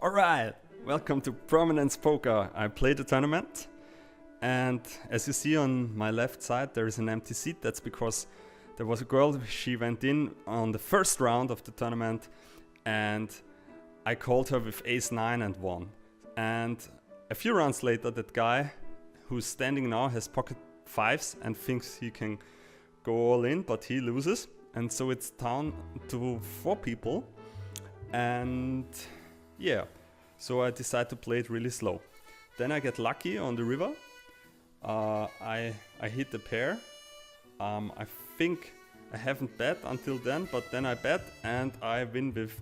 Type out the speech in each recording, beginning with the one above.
Alright, welcome to Prominence Poker. I played the tournament, and as you see on my left side there is an empty seat. That's because there was a girl, she went in on the first round of the tournament and I called her with ace-9 and won. And a few rounds later that guy who's standing now has pocket fives and thinks he can go all in, but he loses. And so it's down to 4 people, and yeah, so I decide to play it really slow. Then I get lucky on the river. I hit the pair. I think I haven't bet until then, but then I bet and I win with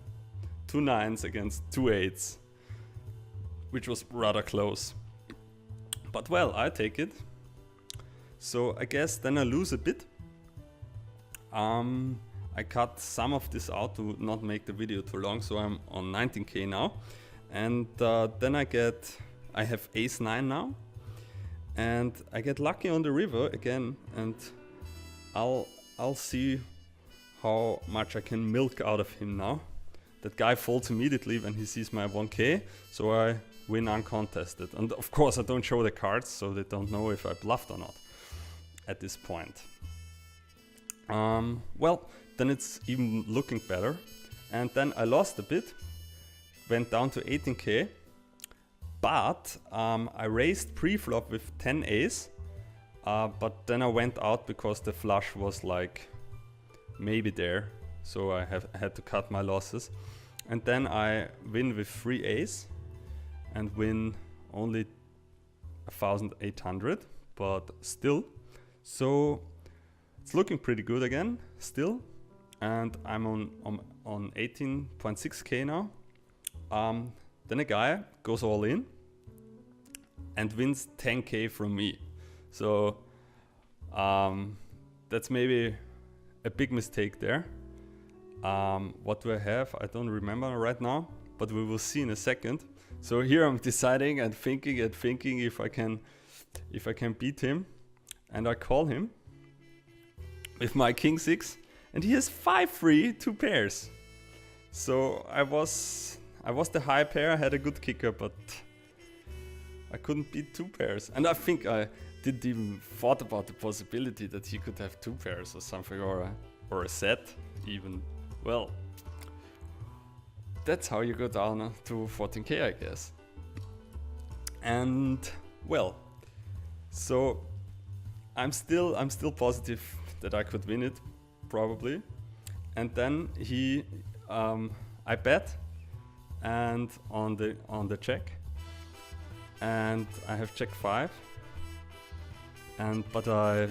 2 9s against 2 8s, which was rather close. But well, I take it. So I guess then I lose a bit. I cut some of this out to not make the video too long, so I'm on 19k now. And then I have ace-9 now, and I get lucky on the river again, and I'll see how much I can milk out of him now. That guy folds immediately when he sees my 1k, so I win uncontested. And of course I don't show the cards, so they don't know if I bluffed or not at this point. Well, then it's even looking better. And then I lost a bit, went down to 18k, but I raised pre-flop with 10 ace, but then I went out because the flush was like maybe there, so I had to cut my losses. And then I win with 3 ace and win only 1,800, but still. So it's looking pretty good again, still, and I'm on 18.6k now. Then a guy goes all in and wins 10k from me. So that's maybe a big mistake there. What do I have? I don't remember right now, but we will see in a second. So here I'm deciding and thinking if I can beat him, and I call him with my king 6, and he has 5-3, 2 pairs. So I was the high pair. I had a good kicker, but I couldn't beat 2 pairs. And I think I didn't even thought about the possibility that he could have 2 pairs or something, or a set even. Well, that's how you go down to 14k, I guess. And well, so I'm still positive that I could win it, probably. And then I bet, and on the check, and I have check 5, but I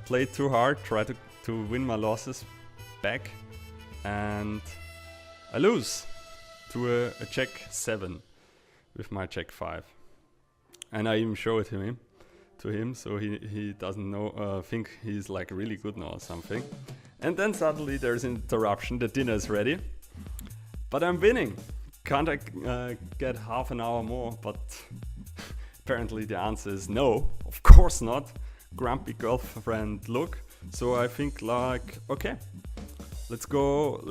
played too hard, tried to win my losses back, and I lose to a check 7 with my check 5, and I even show it to him, so he doesn't know, think he's like really good now or something. And then suddenly there's an interruption, the dinner is ready, but I'm winning. Can't I get half an hour more? But apparently the answer is no, of course not. Grumpy girlfriend look. So I think like, okay, let's go,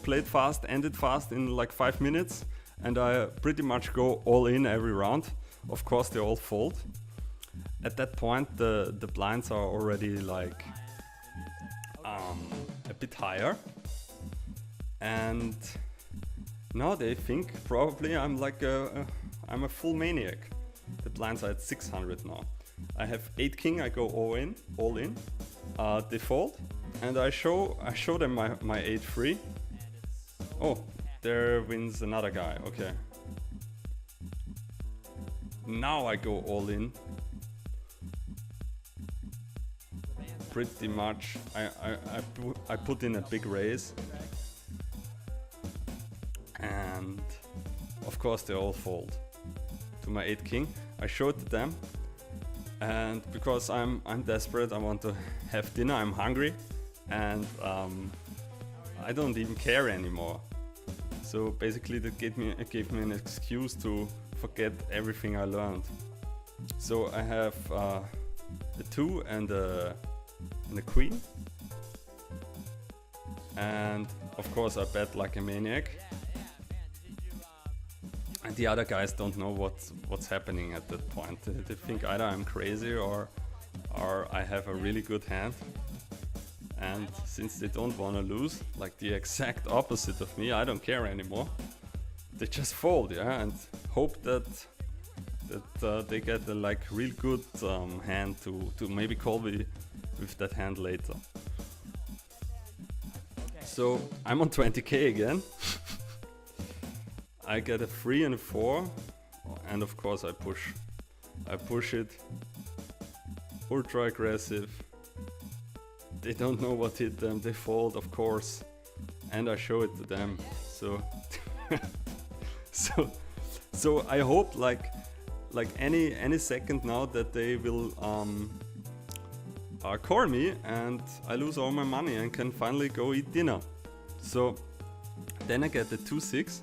play it fast, end it fast in like 5 minutes, and I pretty much go all in every round. Of course they all fold. At that point the blinds are already like a bit higher, and now they think probably I'm like I'm a full maniac. The blinds are at 600 now. I have 8 king, I go all in. They fold, and I show them my 8-3. Oh, there wins another guy. Okay. Now I go all in. Pretty much. I put in a big raise, and of course they all fold to my 8 king. I show it to them, and because I'm desperate, I want to have dinner, I'm hungry, and I don't even care anymore. So basically that gave me an excuse to forget everything I learned. So I have a 2 and a queen, and of course I bet like a maniac, And the other guys don't know what's happening at that point. They think either I'm crazy or I have a really good hand. And since they don't want to lose, like the exact opposite of me, I don't care anymore. They just fold, yeah, and hope that they get a like real good hand to maybe call me with that hand later. So I'm on 20k again. I get a 3 and a 4, and of course I push it. Ultra aggressive. They don't know what hit them, they fold, of course, and I show it to them. So so I hope like any second now that they will call me and I lose all my money and can finally go eat dinner. So then I get the 2-6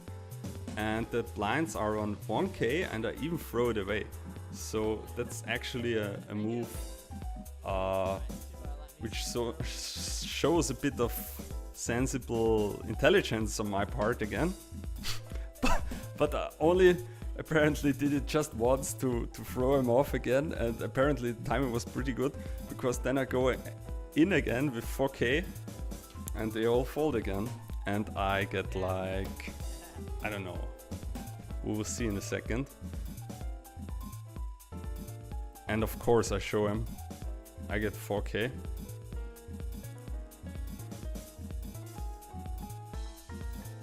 and the blinds are on 1k and I even throw it away. So that's actually a move which shows a bit of sensible intelligence on my part again. but only apparently did it just once to throw him off again, and apparently the timing was pretty good, because then I go in again with 4k and they all fold again and I get like, I don't know, we will see in a second. And of course I show him, I get 4k.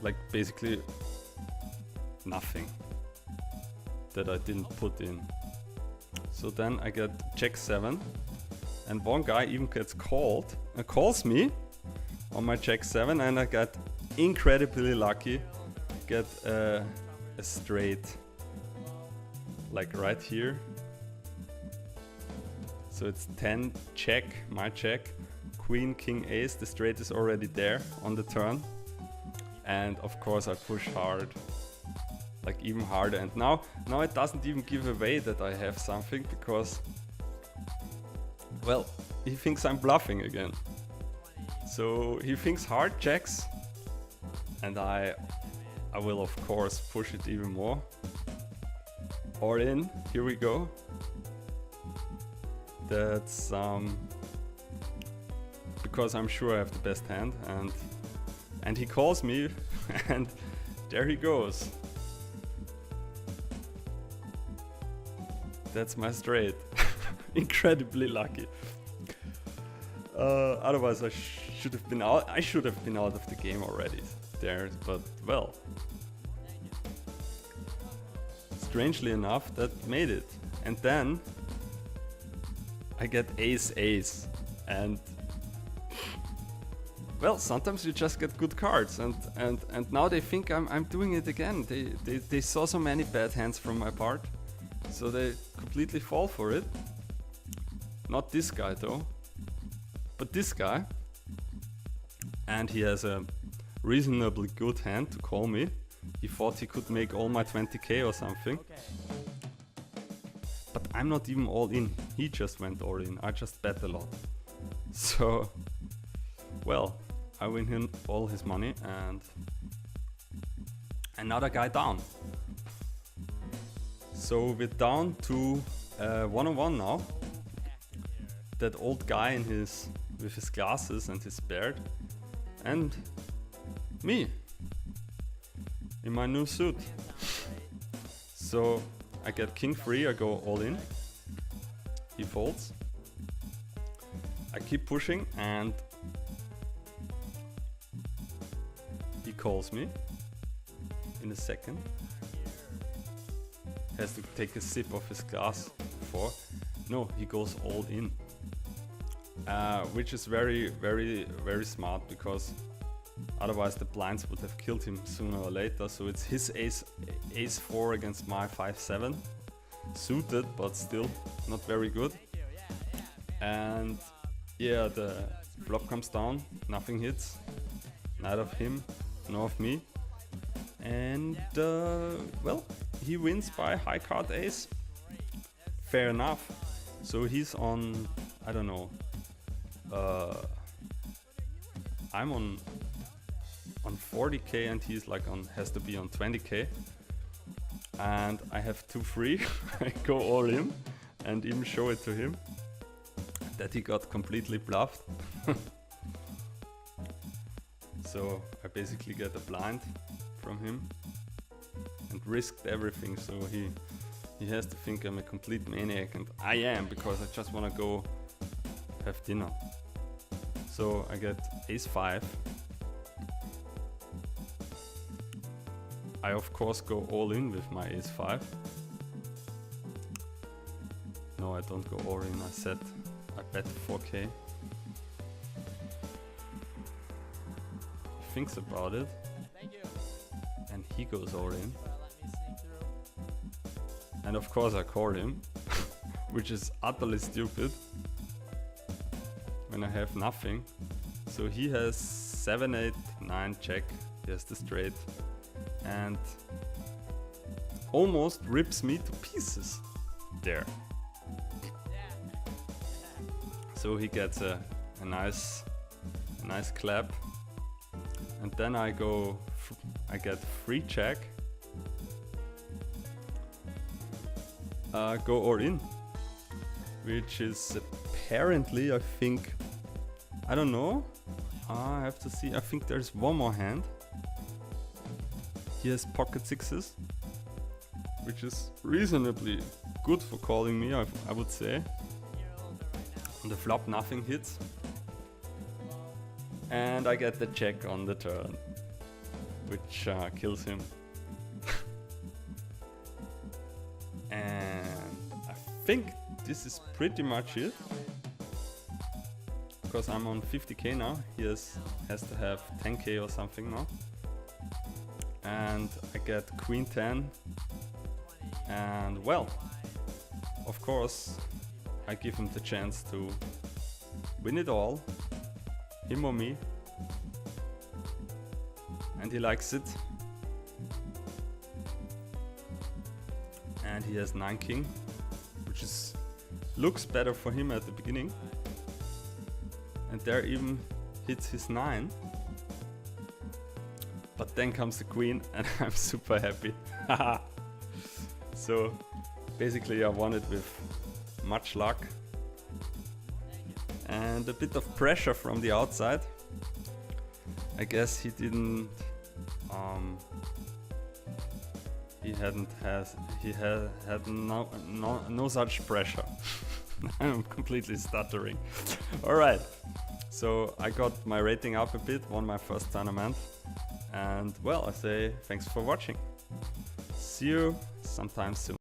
Like basically nothing that I didn't put in. So then I get check 7 and one guy even gets called and calls me on my check 7 and I got incredibly lucky, get a straight like right here. So it's 10 check, my check, queen, king, ace, the straight is already there on the turn. And of course I push hard, like even harder, and now it doesn't even give away that I have something, because, well, he thinks I'm bluffing again. So he thinks hard checks, and I will of course push it even more. All in, here we go. That's because I'm sure I have the best hand, and he calls me and there he goes. That's my straight. Incredibly lucky. Otherwise I should have been out. I should have been out of the game already there, but well. Strangely enough, that made it. And then I get ace, and well, sometimes you just get good cards, and now they think I'm doing it again. They saw so many bad hands from my part, so they completely fall for it. Not this guy though, but this guy, and he has a reasonably good hand to call me. He thought he could make all my 20k or something. But I'm not even all in. He just went all in. I just bet a lot. So, well, I win him all his money and another guy down. So we're down to 1-on-1 now. That old guy with his glasses and his beard, and me in my new suit. So I get king 3, I go all in. He folds. I keep pushing and he calls me in a second. Has to take a sip of his glass before. No, he goes all in. Which is very, very, very smart, because otherwise the blinds would have killed him sooner or later. So it's his ace 4 against my 5-7. Suited, but still not very good. And yeah, the flop comes down, nothing hits. Neither of him, nor of me. And well, he wins by high card ace. Fair enough. So he's on, I don't know. I'm on 40k and he's like has to be on 20k. and I have 2 free. I go all in and even show it to him that he got completely bluffed. So I basically get a blind from him and risked everything, so he has to think I'm a complete maniac, and I am, because I just want to go have dinner. So I get ace 5. I of course go all in with my ace 5. No, I don't go all in. I bet 4k. He thinks about it. Thank you. And he goes all in. Let me sneak through. And of course I call him, which is utterly stupid when I have nothing. So he has 7, 8, 9 check. He has the straight and almost rips me to pieces there. So he gets a nice clap, and then I get free check, go all in, which is apparently, I think, I don't know, I have to see, I think there's one more hand. He has pocket 6s, which is reasonably good for calling me, I would say. On the flop nothing hits, and I get the check on the turn, which kills him. And I think this is pretty much it, because I'm on 50k now. He has to have 10k or something now. And I get queen 10, and well, of course I give him the chance to win it all, him or me, and he likes it. And he has 9 king, which looks better for him at the beginning, and there even hits his 9. But then comes the queen and I'm super happy. So basically I won it with much luck and a bit of pressure from the outside. I guess he didn't he had no such pressure. I'm completely stuttering. All right, so I got my rating up a bit, won my first tournament. And well, I say thanks for watching. See you sometime soon.